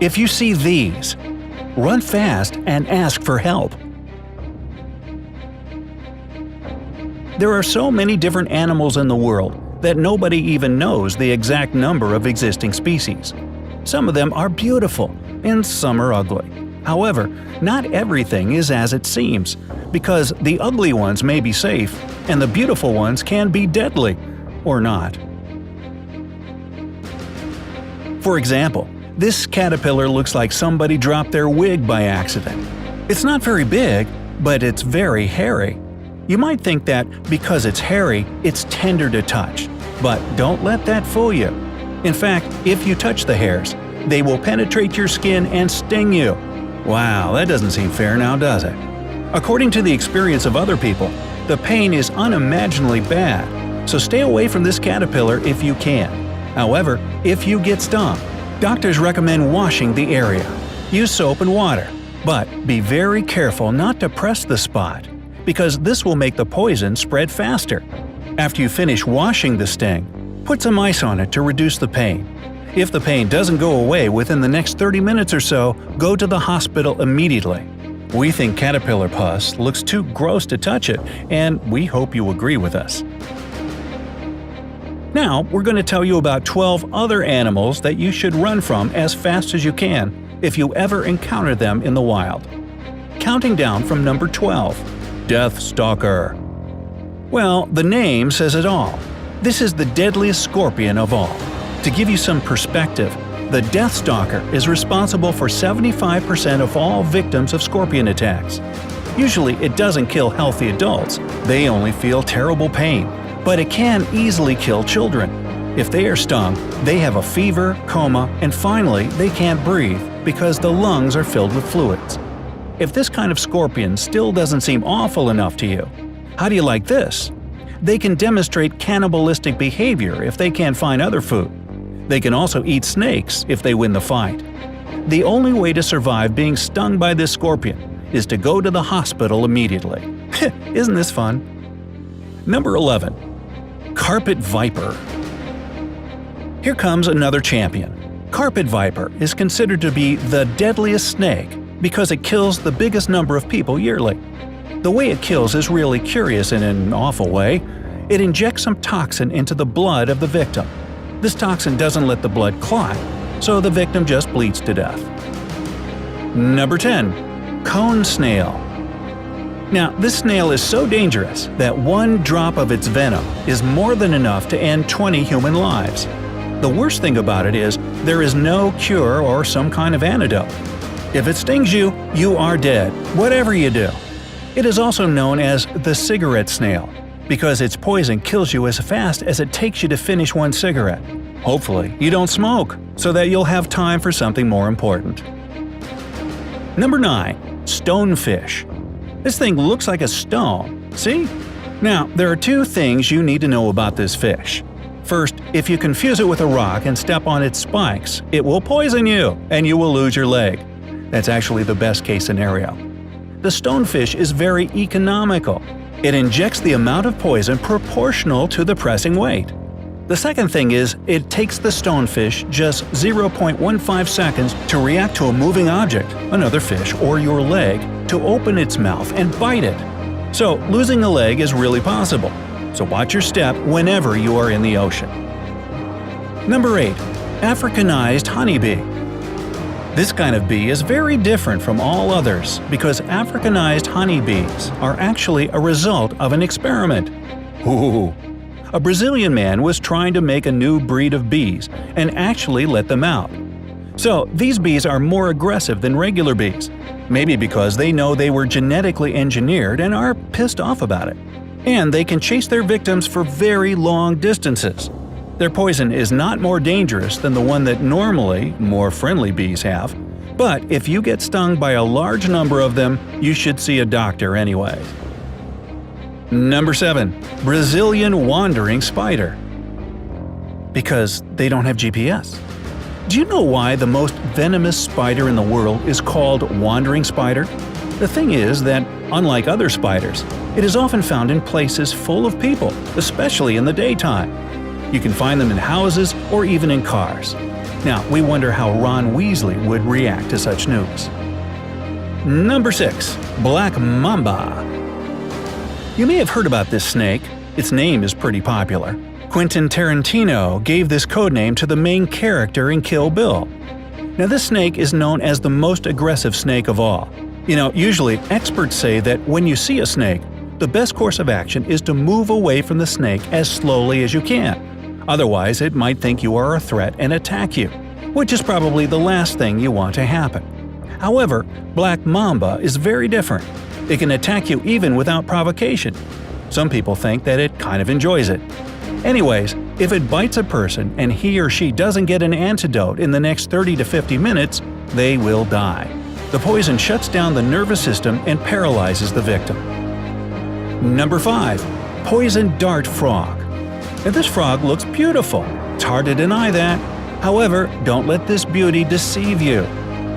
If you see these, run fast and ask for help. There are so many different animals in the world that nobody even knows the exact number of existing species. Some of them are beautiful, and some are ugly. However, not everything is as it seems, because the ugly ones may be safe, and the beautiful ones can be deadly, or not. For example, this caterpillar looks like somebody dropped their wig by accident. It's not very big, but it's very hairy. You might think that because it's hairy, it's tender to touch, but don't let that fool you. In fact, if you touch the hairs, they will penetrate your skin and sting you. Wow, that doesn't seem fair now, does it? According to the experience of other people, the pain is unimaginably bad, so stay away from this caterpillar if you can. However, if you get stung, doctors recommend washing the area. Use soap and water, but be very careful not to press the spot, because this will make the poison spread faster. After you finish washing the sting, put some ice on it to reduce the pain. If the pain doesn't go away within the next 30 minutes or so, go to the hospital immediately. We think caterpillar pus looks too gross to touch it, and we hope you agree with us. Now, we're going to tell you about 12 other animals that you should run from as fast as you can if you ever encounter them in the wild. Counting down from number 12. Death Stalker. Well, the name says it all. This is the deadliest scorpion of all. To give you some perspective, the Death Stalker is responsible for 75% of all victims of scorpion attacks. Usually it doesn't kill healthy adults, they only feel terrible pain, but it can easily kill children. If they are stung, they have a fever, coma, and finally they can't breathe because the lungs are filled with fluids. If this kind of scorpion still doesn't seem awful enough to you, how do you like this? They can demonstrate cannibalistic behavior if they can't find other food. They can also eat snakes if they win the fight. The only way to survive being stung by this scorpion is to go to the hospital immediately. Isn't this fun? Number 11. Carpet Viper. Here comes another champion. Carpet viper is considered to be the deadliest snake because it kills the biggest number of people yearly. The way it kills is really curious in an awful way. It injects some toxin into the blood of the victim. This toxin doesn't let the blood clot, so the victim just bleeds to death. Number 10. Cone Snail. Now, this snail is so dangerous that one drop of its venom is more than enough to end 20 human lives. The worst thing about it is there is no cure or some kind of antidote. If it stings you, you are dead, whatever you do. It is also known as the cigarette snail, because its poison kills you as fast as it takes you to finish one cigarette. Hopefully, you don't smoke, so that you'll have time for something more important. Number 9. Stonefish. This thing looks like a stone, see? Now, there are two things you need to know about this fish. First, if you confuse it with a rock and step on its spikes, it will poison you, and you will lose your leg. That's actually the best case scenario. The stonefish is very economical. It injects the amount of poison proportional to the pressing weight. The second thing is, it takes the stonefish just 0.15 seconds to react to a moving object, another fish or your leg, to open its mouth and bite it. So losing a leg is really possible. So watch your step whenever you are in the ocean. Number 8. Africanized honeybee. This kind of bee is very different from all others because Africanized honeybees are actually a result of an experiment. Ooh. A Brazilian man was trying to make a new breed of bees and actually let them out. So these bees are more aggressive than regular bees, maybe because they know they were genetically engineered and are pissed off about it. And they can chase their victims for very long distances. Their poison is not more dangerous than the one that normally more friendly bees have, but if you get stung by a large number of them, you should see a doctor anyway. Number 7. Brazilian wandering spider. Because they don't have GPS. Do you know why the most venomous spider in the world is called wandering spider? The thing is that, unlike other spiders, it is often found in places full of people, especially in the daytime. You can find them in houses or even in cars. Now, we wonder how Ron Weasley would react to such news. Number 6. Black Mamba. You may have heard about this snake. Its name is pretty popular. Quentin Tarantino gave this codename to the main character in Kill Bill. Now, this snake is known as the most aggressive snake of all. Usually experts say that when you see a snake, the best course of action is to move away from the snake as slowly as you can. Otherwise, it might think you are a threat and attack you, which is probably the last thing you want to happen. However, Black Mamba is very different. It can attack you even without provocation. Some people think that it kind of enjoys it. Anyways, if it bites a person and he or she doesn't get an antidote in the next 30 to 50 minutes, they will die. The poison shuts down the nervous system and paralyzes the victim. Number 5. Poison Dart Frog. Now, this frog looks beautiful. It's hard to deny that. However, don't let this beauty deceive you.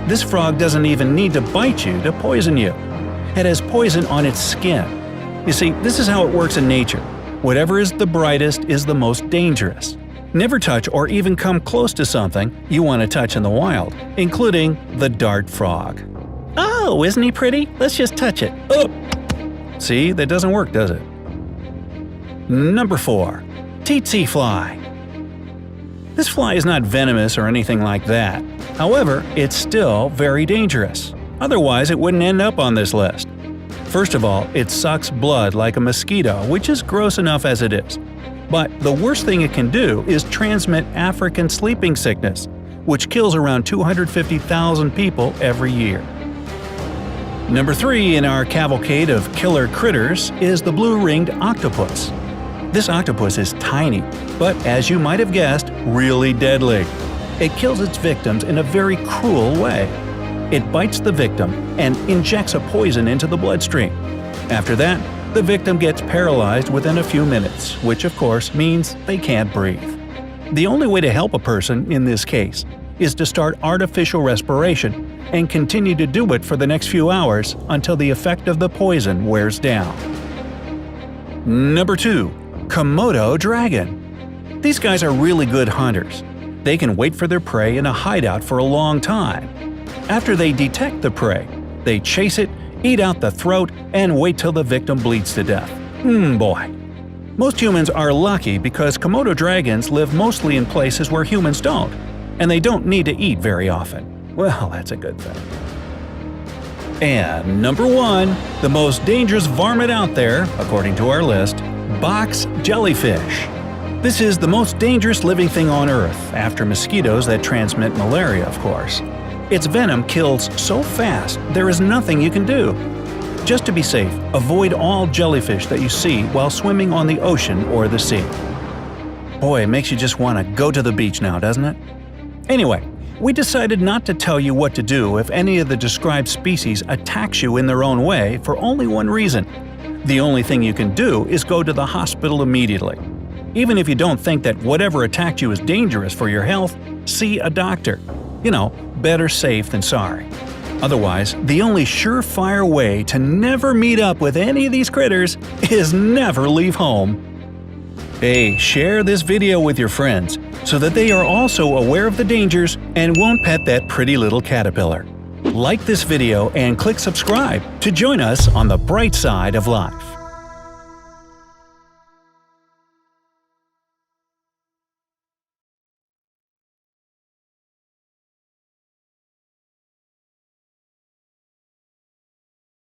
This frog doesn't even need to bite you to poison you. It has poison on its skin. You see, this is how it works in nature. Whatever is the brightest is the most dangerous. Never touch or even come close to something you want to touch in the wild, including the dart frog. Oh, isn't he pretty? Let's just touch it. Oh! See, that doesn't work, does it? Number 4. Tsetse fly. This fly is not venomous or anything like that. However, it's still very dangerous. Otherwise, it wouldn't end up on this list. First of all, it sucks blood like a mosquito, which is gross enough as it is. But the worst thing it can do is transmit African sleeping sickness, which kills around 250,000 people every year. Number 3 in our cavalcade of killer critters is the blue-ringed octopus. This octopus is tiny, but as you might have guessed, really deadly. It kills its victims in a very cruel way. It bites the victim and injects a poison into the bloodstream. After that, the victim gets paralyzed within a few minutes, which of course means they can't breathe. The only way to help a person in this case is to start artificial respiration and continue to do it for the next few hours until the effect of the poison wears down. Number 2. Komodo dragon. These guys are really good hunters. They can wait for their prey in a hideout for a long time. After they detect the prey, they chase it, eat out the throat, and wait till the victim bleeds to death. Boy. Most humans are lucky because Komodo dragons live mostly in places where humans don't, and they don't need to eat very often. Well, that's a good thing. And number 1, the most dangerous varmint out there, according to our list, box jellyfish. This is the most dangerous living thing on Earth, after mosquitoes that transmit malaria, of course. Its venom kills so fast, there is nothing you can do. Just to be safe, avoid all jellyfish that you see while swimming on the ocean or the sea. Boy, it makes you just want to go to the beach now, doesn't it? Anyway, we decided not to tell you what to do if any of the described species attacks you in their own way for only one reason. The only thing you can do is go to the hospital immediately. Even if you don't think that whatever attacked you is dangerous for your health, see a doctor. Better safe than sorry. Otherwise, the only surefire way to never meet up with any of these critters is never leave home. Hey, share this video with your friends so that they are also aware of the dangers and won't pet that pretty little caterpillar. Like this video and click subscribe to join us on the bright side of life.